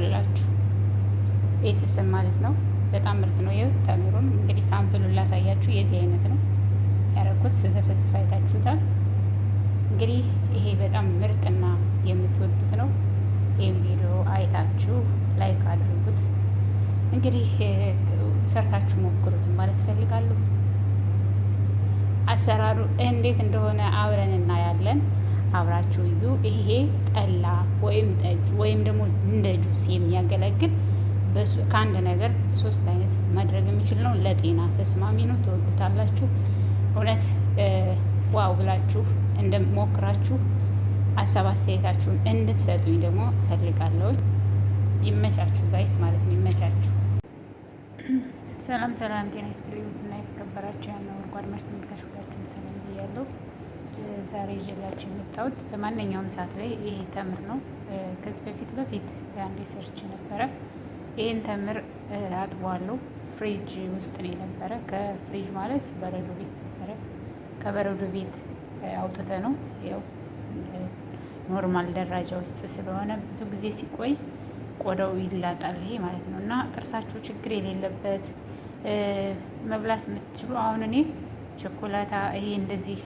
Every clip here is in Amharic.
ይኸውላችሁ ቤተሰብ ማለት ነው። በጣም ምርጥ ነው። ይኸው ተምሩን እንግዲህ ሳምፕሉን ላሳያችሁ። የዚህ አይነት ነው ያደረኩት። ስዘፈዝፍ አይታችሁታል። እንግዲህ ይሄ በጣም ምርጥና የምትወዱት ነው። ይህም ቪዲዮ አይታችሁ ላይክ አድርጉት። እንግዲህ ሰርታችሁ ሞክሩት ማለት እፈልጋለሁ። አሰራሩ እንዴት እንደሆነ አብረን እናያለን። አብራችሁ እዩ። ይሄ ጠላ ወይም ጠጅ ወይም ደግሞ እንደ ጁስ የሚያገለግል ከአንድ ነገር 3 አይነት ማድረግ የሚችል ነው። ለጤና ተስማሚ ነው። ትወዱታላችሁ። እውነት ዋው ብላችሁ እንደሞክራችሁ ሀሳብ አስተያየታችሁን እንድትሰጡኝ ደግሞ እፈልጋለሁ። ይመቻችሁ ጋይስ ማለት ነው። ይመቻችሁ። ሰላም ሰላም፣ ጤና ይስጥልኝ እና የተከበራችሁ ያለው አድማጭ ተመልካቾቻችሁን ሰላም ብያለሁ። ዛሬ ይዤላችሁ የመጣሁት በማንኛውም ሰዓት ላይ ይሄ ተምር ነው። ከዚህ በፊት አንዴ ሰርች ነበረ። ይሄን ተምር አጥቧለሁ። ፍሪጅ ውስጥ ነው የነበረ። ከፍሪጅ ማለት በረዶ ቤት ነበረ። ከበረዶ ቤት አውጥተ ነው ያው ኖርማል ደረጃ ውስጥ ስለሆነ ብዙ ጊዜ ሲቆይ ቆዳው ይላጣል። ይሄ ማለት ነው። እና ጥርሳችሁ ችግር የሌለበት መብላት የምትችሉ አሁን እኔ ቸኮላታ ይሄ እንደዚህ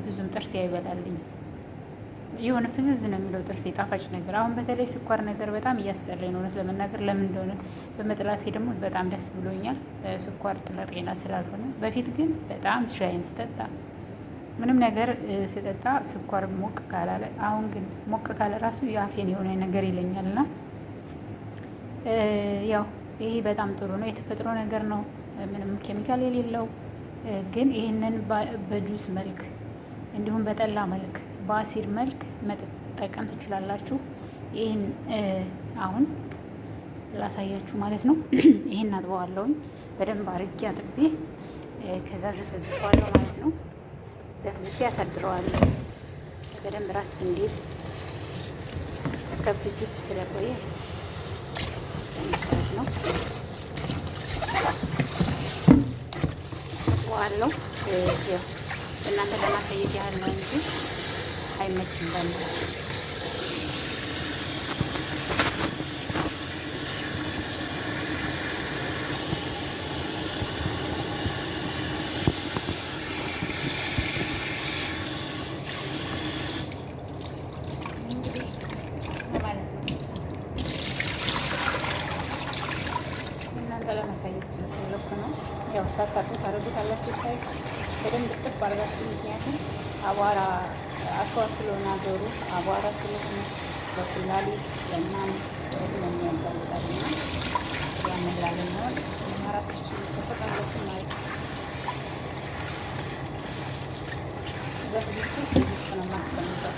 ብዙም ጥርሴ አይበላልኝ። የሆነ ፍዝዝ ነው የሚለው ጥርሴ፣ ጣፋጭ ነገር። አሁን በተለይ ስኳር ነገር በጣም እያስጠላኝ ነው እውነት ለመናገር። ለምን እንደሆነ በመጥላቴ ደግሞ በጣም ደስ ብሎኛል። ስኳር ለጤና ስላልሆነ። በፊት ግን በጣም ሻይን ስጠጣ ምንም ነገር ስጠጣ ስኳር ሞቅ ካላለ፣ አሁን ግን ሞቅ ካለ ራሱ የአፌን የሆነ ነገር ይለኛል። እና ያው ይሄ በጣም ጥሩ ነው። የተፈጥሮ ነገር ነው፣ ምንም ኬሚካል የሌለው። ግን ይህንን በጁስ መልክ እንዲሁም በጠላ መልክ በአሲር መልክ መጠቀም ትችላላችሁ። ይህን አሁን ላሳያችሁ ማለት ነው። ይህን አጥበዋለሁኝ በደንብ አርጌ አጥቤ ከዛ ዘፈዝፈዋለሁ ማለት ነው። ዘፍዝፌ ያሳድረዋለሁ በደንብ ራስ እንዴት ከፍሪጅ ውስጥ ስለቆየ ነው ዋለው። እናንተ ለማሳየት ያህል ነው እንጂ አይመችም ባለ ለማሳየት ስለፈለኩ ነው። ያው ሳታጡ ታረጉታላችሁ። ሳይ በደንብ ጥብ አድርጋችሁ፣ ምክንያቱም አቧራ አሸዋ ስለሆነ አገሩ አቧራ ስለሆነ በኩላሊት ለምናምን ለሚያጋልጣልና ያንን ላለመሆን ራሳችን ተፈቃለች ማለት ነው። ዘፍዝቱ ውስጥ ነው ማስቀምጠው።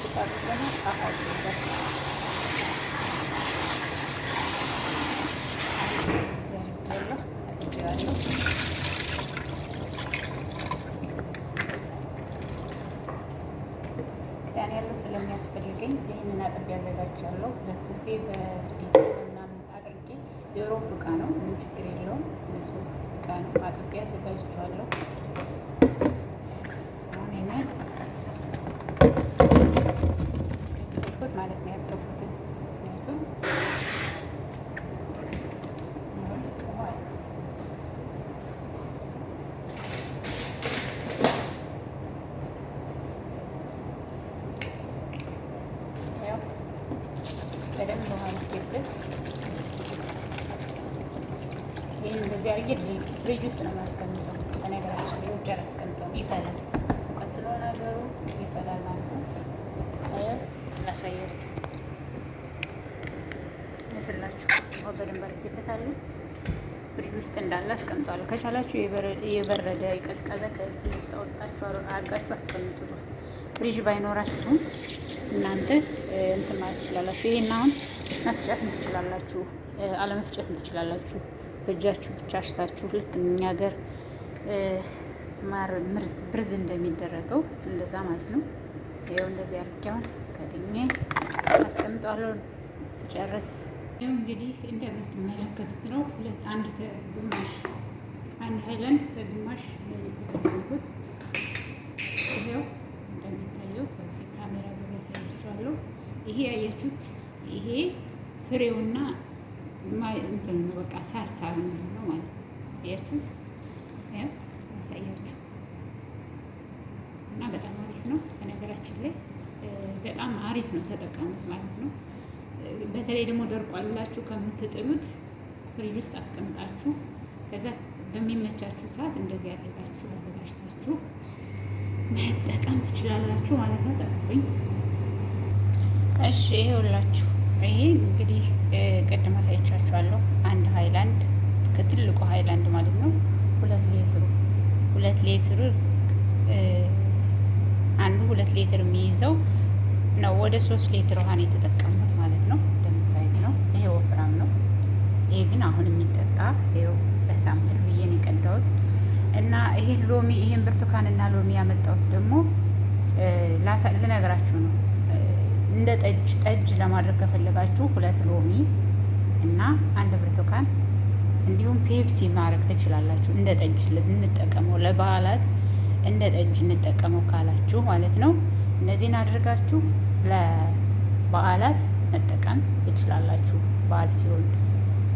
ሲቀርብና ጣፋጭ ነገር ክዳን ያለው ስለሚያስፈልገኝ ይህንን አጥቤ ያዘጋጃለሁ። ዘፍዝፌ በዲቶ ምናምን አድርጌ የሮብ እቃ ነው፣ ምንም ችግር የለውም። ንጹህ እቃ ነው። አጥቤ ያዘጋጅቸዋለሁ። አሁን ይህንን ማለት ነው ያጠፉትን። ምክንያቱም ያው በደንብ ውሃ ልትበት ይህን እንደዚህ አድርጌ ፍሪጅ ውስጥ ነው የማስቀምጠው። በነገራችን ላይ ውጭ አላስቀምጠውም፣ ይፈላል። ሙቀት ስለሆነ ነገሩ ይፈላል ማለት ነው። ላሳያችሁ እንትላችሁ በደንብ አድርጌበታለሁ። ፍሪጅ ውስጥ እንዳለ አስቀምጠዋለሁ። ከቻላችሁ የበረደ የቀዝቀዘ ከፍሪጅ ውስጥ አውጥታችሁ አድርጋችሁ አስቀምጡ። ፍሪጅ ባይኖራችሁ እናንተ እንትን ማለት ትችላላችሁ። ይሄን አሁን መፍጨትም ትችላላችሁ፣ አለመፍጨትም ትችላላችሁ። በእጃችሁ ብቻ አሽታችሁ ልክ እኛ ሀገር ማር ብርዝ እንደሚደረገው እንደዛ ማለት ነው። ይኸው እንደዚህ አድርጌ አሁን ከድኜ አስቀምጠዋለሁ። ስጨርስ ይኸው እንግዲህ እንደምትመለከቱት ነው። አንድ ግማሽ አንድ ሃይላንድ ከግማሽ የተጠቀምኩት። ይሄው እንደሚታየው ከዚህ ካሜራ ዙሪያ ያሳያችኋለሁ። ይሄ ያያችሁት ይሄ ፍሬውና እንትን ነው በቃ ሳር ነው ማለት ነው። ያያችሁት ያው ያሳያችሁ እና በጣም አሪፍ ነው። በነገራችን ላይ በጣም አሪፍ ነው፣ ተጠቀሙት ማለት ነው። በተለይ ደግሞ ደርቋል ብላችሁ ከምትጥሉት ፍሪጅ ውስጥ አስቀምጣችሁ ከዛ በሚመቻችሁ ሰዓት እንደዚህ አድርጋችሁ አዘጋጅታችሁ መጠቀም ትችላላችሁ ማለት ነው። ጠብቁኝ። እሺ ይሄውላችሁ፣ ይሄ እንግዲህ ቅድም አሳይቻችኋለሁ። አንድ ሃይላንድ ከትልቁ ሃይላንድ ማለት ነው 2 ሊትር አንዱ 2 ሊትር የሚይዘው ነው። ወደ 3 ሊትር ውሃን የተጠቀሙት ማለት ነው። እንደምታዩት ነው። ይሄ ወፍራም ነው። ይሄ ግን አሁን የሚጠጣ ይኸው ለሳምፕል ብዬ ነው የቀዳሁት። እና ይሄን ሎሚ ይሄን ብርቱካንና ሎሚ ያመጣሁት ደግሞ ልነግራችሁ ነው። እንደ ጠጅ ለማድረግ ከፈለጋችሁ 2 ሎሚ እና 1 ብርቱካን እንዲሁም ፔፕሲ ማድረግ ትችላላችሁ። እንደ ጠጅ እንጠቀመው ለበዓላት እንደ ጠጅ እንጠቀመው ካላችሁ ማለት ነው። እነዚህን አድርጋችሁ ለበዓላት መጠቀም ትችላላችሁ። በዓል ሲሆን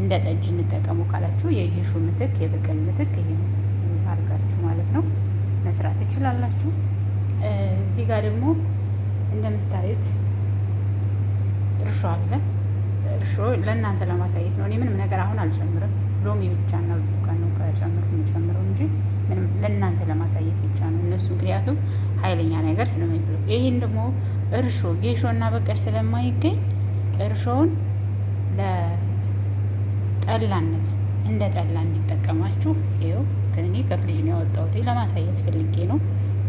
እንደ ጠጅ እንጠቀመው ካላችሁ የጌሾ ምትክ የበቀል ምትክ ይሄን አድርጋችሁ ማለት ነው መስራት ትችላላችሁ። እዚህ ጋር ደግሞ እንደምታዩት እርሾ አለ። እርሾ ለእናንተ ለማሳየት ነው። እኔ ምንም ነገር አሁን አልጨምርም። ሎሚ ብቻ እና ብርቱካን ነው ከጨምርኩ የምጨምረው እንጂ ምንም ለእናንተ ለማሳየት ብቻ ነው። እነሱ ምክንያቱም ኃይለኛ ነገር ስለሚፈልጉ። ይህን ደግሞ እርሾ ጌሾ እና በቀል ስለማይገኝ እርሾውን ለጠላነት እንደ ጠላ እንዲጠቀማችሁ ይኸው እኔ ከፍሪጅ ነው ያወጣሁት። ለማሳየት ፈልጌ ነው።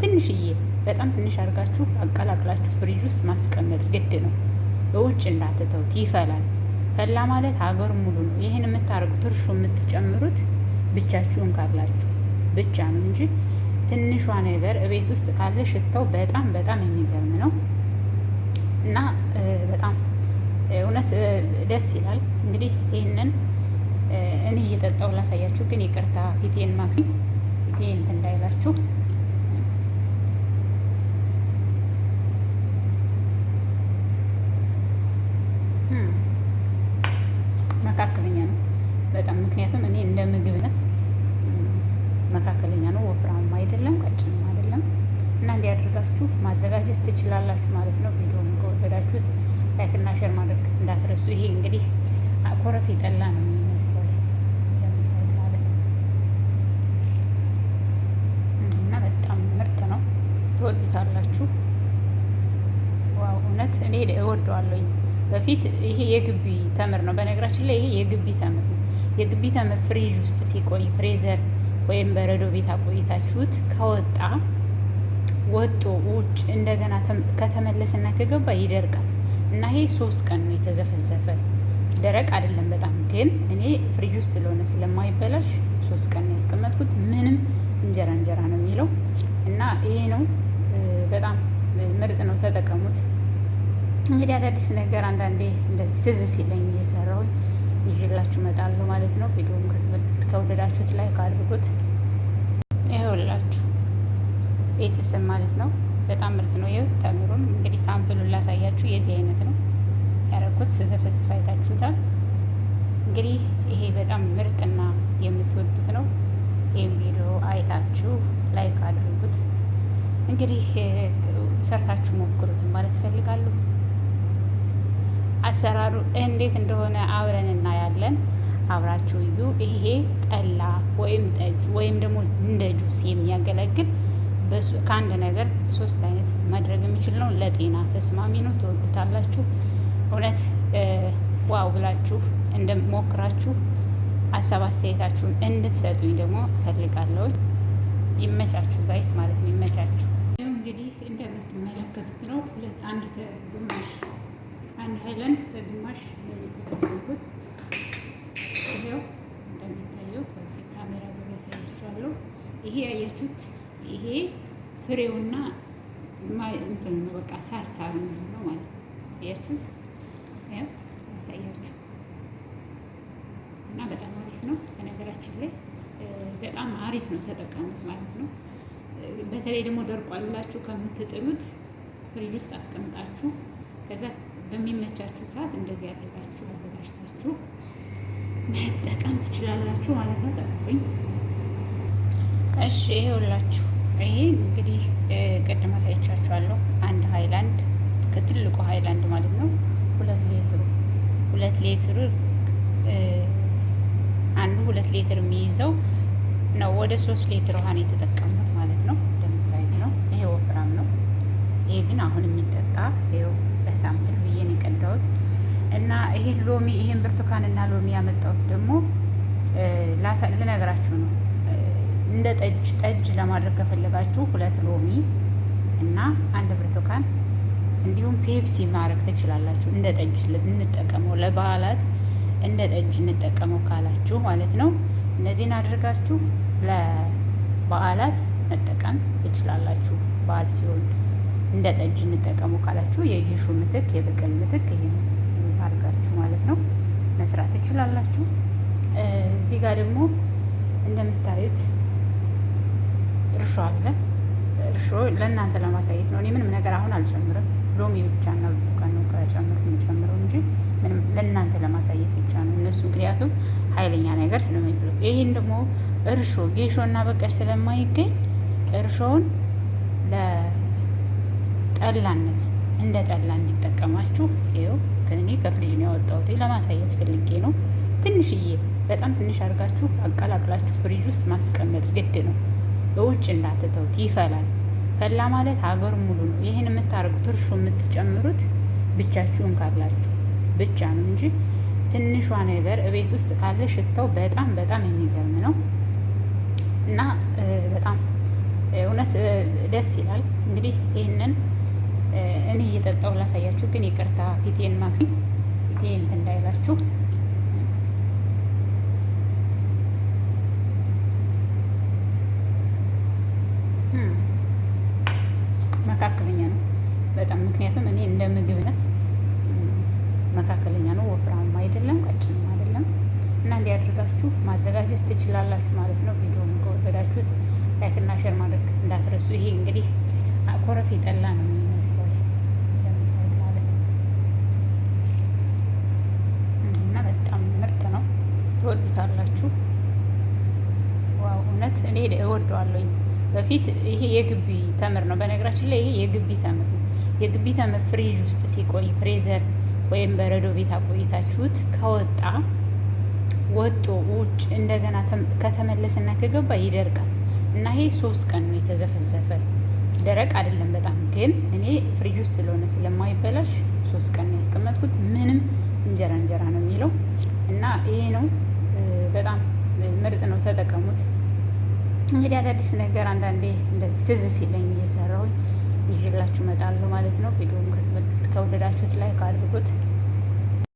ትንሽዬ በጣም ትንሽ አድርጋችሁ አቀላቅላችሁ ፍሪጅ ውስጥ ማስቀመጥ ግድ ነው። በውጭ እንዳትተውት፣ ይፈላል። ፈላ ማለት ሀገር ሙሉ ነው። ይህን የምታደርጉት እርሾ የምትጨምሩት ብቻችሁን ካላችሁ ብቻ ነው እንጂ ትንሿ ነገር እቤት ውስጥ ካለ ሽታው በጣም በጣም የሚገርም ነው እና በጣም እውነት ደስ ይላል። እንግዲህ ይህንን እኔ እየጠጣሁ ላሳያችሁ፣ ግን ይቅርታ ፊቴን ማክሲም ፊቴ እንትን እንዳይላችሁ መካከለኛ ነው በጣም። ምክንያቱም እኔ እንደ ምግብነት መካከለኛ ነው፣ ወፍራም አይደለም፣ ቀጭንም አይደለም። እና እንዲህ አድርጋችሁ ማዘጋጀት ትችላላችሁ ማለት ነው። ቪዲዮውን ከወደዳችሁት ላይክ እና ሼር ማድረግ እንዳትረሱ። ይሄ እንግዲህ ኮረፌ ጠላ ነው የሚመስለው እንደምታዩት ማለት ነው። እና በጣም ምርጥ ነው፣ ትወዱታላችሁ። ዋው እውነት እኔ እወደዋለሁኝ። በፊት ይሄ የግቢ ተምር ነው። በነገራችን ላይ ይሄ የግቢ ተምር ነው። የግቢ ተምር ፍሪጅ ውስጥ ሲቆይ ፍሬዘር ወይም በረዶ ቤት አቆይታችሁት ከወጣ ወጦ ውጭ እንደገና ከተመለሰና ከገባ ይደርቃል። እና ይሄ 3 ቀን ነው የተዘፈዘፈ፣ ደረቅ አይደለም በጣም ግን እኔ ፍሪጅ ውስጥ ስለሆነ ስለማይበላሽ 3 ቀን ነው ያስቀመጥኩት። ምንም እንጀራ ነው የሚለው እና ይሄ ነው በጣም ምርጥ ነው፣ ተጠቀሙት። እንግዲህ አዳዲስ ነገር አንዳንዴ እንደዚህ ትዝ ሲለኝ እየሰራሁኝ ይዤላችሁ እመጣለሁ ማለት ነው። ቪዲዮውን ከወደዳችሁት ላይክ አድርጉት። ይኸውላችሁ ቤተሰብ ማለት ነው። በጣም ምርጥ ነው። ይኸው ተምሩን እንግዲህ ሳምፕሉን ላሳያችሁ። የዚህ አይነት ነው ያደረኩት። ስዘፈዝፍ አይታችሁታል። እንግዲህ ይሄ በጣም ምርጥና የምትወዱት ነው። ይህም ቪዲዮ አይታችሁ ላይክ አድርጉት። እንግዲህ ሰርታችሁ ሞክሩት ማለት እፈልጋለሁ። አሰራሩ እንዴት እንደሆነ አብረን እናያለን። አብራችሁ እዩ። ይሄ ጠላ ወይም ጠጅ ወይም ደግሞ እንደ ጁስ የሚያገለግል ከአንድ ነገር 3 አይነት ማድረግ የሚችል ነው። ለጤና ተስማሚ ነው። ትወዱታላችሁ። እውነት ዋው ብላችሁ እንደሞክራችሁ ሀሳብ አስተያየታችሁን እንድትሰጡኝ ደግሞ እፈልጋለሁ። ይመቻችሁ ጋይስ ማለት ነው። ይመቻችሁ። እንግዲህ እንደምትመለከቱት ነው አንድ ሃይላንድ ከግማሽ የተጠቀምኩት። ይሄው እንደሚታየው ከዚህ ካሜራ ዙሪያ ያሳያችኋለሁ። ይሄ ያያችሁት ይሄ ፍሬውና እንትን ነው በቃ ሳር ነው ማለት ነው። ያያችሁት ያሳያችሁ እና በጣም አሪፍ ነው። በነገራችን ላይ በጣም አሪፍ ነው፣ ተጠቀሙት ማለት ነው። በተለይ ደግሞ ደርቋል ብላችሁ ከምትጥሉት ፍሪጅ ውስጥ አስቀምጣችሁ ከዛ በሚመቻችሁ ሰዓት እንደዚህ አድርጋችሁ አዘጋጅታችሁ መጠቀም ትችላላችሁ ማለት ነው። ጠብቁኝ። እሺ ይሄውላችሁ፣ ይሄ እንግዲህ ቅድም አሳይቻችኋለሁ። አንድ ሃይላንድ ከትልቁ ሃይላንድ ማለት ነው 2 ሊትር አንዱ 2 ሊትር የሚይዘው ነው። ወደ 3 ሊትር ውሃን የተጠቀሙት ማለት ነው። እንደምታዩት ነው። ይሄ ወፍራም ነው። ይሄ ግን አሁን የሚጠጣ ይኸው ለሳምፕል ብዬ ነው የቀዳሁት። እና ይሄን ሎሚ ይሄን ብርቱካን እና ሎሚ ያመጣሁት ደግሞ ልነግራችሁ ነው። እንደ ጠጅ ለማድረግ ከፈለጋችሁ 2 ሎሚ እና 1 ብርቱካን እንዲሁም ፔፕሲ ማድረግ ትችላላችሁ። እንደ ጠጅ እንጠቀመው ለበዓላት እንደ ጠጅ እንጠቀመው ካላችሁ ማለት ነው። እነዚህን አድርጋችሁ ለበዓላት መጠቀም ትችላላችሁ። በዓል ሲሆን እንደ ጠጅ እንጠቀመው ካላችሁ የጌሾ ምትክ የብቅል ምትክ ይሄን አድርጋችሁ ማለት ነው መስራት ትችላላችሁ። እዚህ ጋር ደግሞ እንደምታዩት እርሾ አለ። እርሾ ለእናንተ ለማሳየት ነው። እኔ ምንም ነገር አሁን አልጨምርም። ሎሚ ብቻ እና ብርቱካን ነው የምጨምረው እንጂ ምንም ለእናንተ ለማሳየት ብቻ ነው። እነሱ ምክንያቱም ኃይለኛ ነገር ስለሚፈልጉ። ይህን ደግሞ እርሾ ጌሾ እና በቀል ስለማይገኝ እርሾውን ለጠላነት እንደ ጠላ እንዲጠቀማችሁ ይኸው ከእኔ ከፍሪጅ ነው ያወጣሁት። ለማሳየት ፈልጌ ነው። ትንሽዬ በጣም ትንሽ አድርጋችሁ አቀላቅላችሁ ፍሪጅ ውስጥ ማስቀመጥ ግድ ነው። በውጭ እንዳትተውት፣ ይፈላል። ፈላ ማለት ሀገር ሙሉ ነው። ይህን የምታደርጉት እርሾ የምትጨምሩት ብቻችሁን ካላችሁ ብቻ ነው እንጂ ትንሿ ነገር እቤት ውስጥ ካለ ሽታው በጣም በጣም የሚገርም ነው እና በጣም እውነት ደስ ይላል። እንግዲህ ይህንን እኔ እየጠጣሁ ላሳያችሁ፣ ግን ይቅርታ ፊቴን ፊቴን እንትን እንዳይላችሁ። መካከለኛ ነው በጣም ምክንያቱም እኔ እንደ ምግብ ነው መካከለኛ ነው። ወፍራም አይደለም፣ ቀጭንም አይደለም። እና እንዲያደርጋችሁ ማዘጋጀት ትችላላችሁ ማለት ነው። ቪዲዮውን ከወደዳችሁት ላይክ እና ሼር ማድረግ እንዳትረሱ። ይሄ እንግዲህ ኮረፌ ጠላ ነው የሚመስለው እንደምታዩት ማለት ነው። እና በጣም ምርጥ ነው፣ ትወዱታላችሁ። ዋው እውነት እኔ እወደዋለሁኝ። በፊት ይሄ የግቢ ተምር ነው በነገራችን ላይ ይሄ የግቢ ተምር ነው። የግቢ ተምር ፍሪጅ ውስጥ ሲቆይ ፍሬዘር ወይም በረዶ ቤት አቆይታችሁት ከወጣ ወጦ ውጭ እንደገና ከተመለሰና ከገባ ይደርቃል። እና ይሄ 3 ቀን ነው የተዘፈዘፈ፣ ደረቅ አይደለም በጣም ግን እኔ ፍሪጅ ውስጥ ስለሆነ ስለማይበላሽ 3 ቀን ነው ያስቀመጥኩት። ምንም እንጀራ ነው የሚለው እና ይሄ ነው በጣም ምርጥ ነው፣ ተጠቀሙት። እንግዲህ አዳዲስ ነገር አንዳንዴ እንደዚህ ትዝ ሲለኝ እየሰራሁኝ ይዤላችሁ እመጣለሁ ማለት ነው። ቪዲዮውን ከወደዳችሁት ላይክ አድርጉት።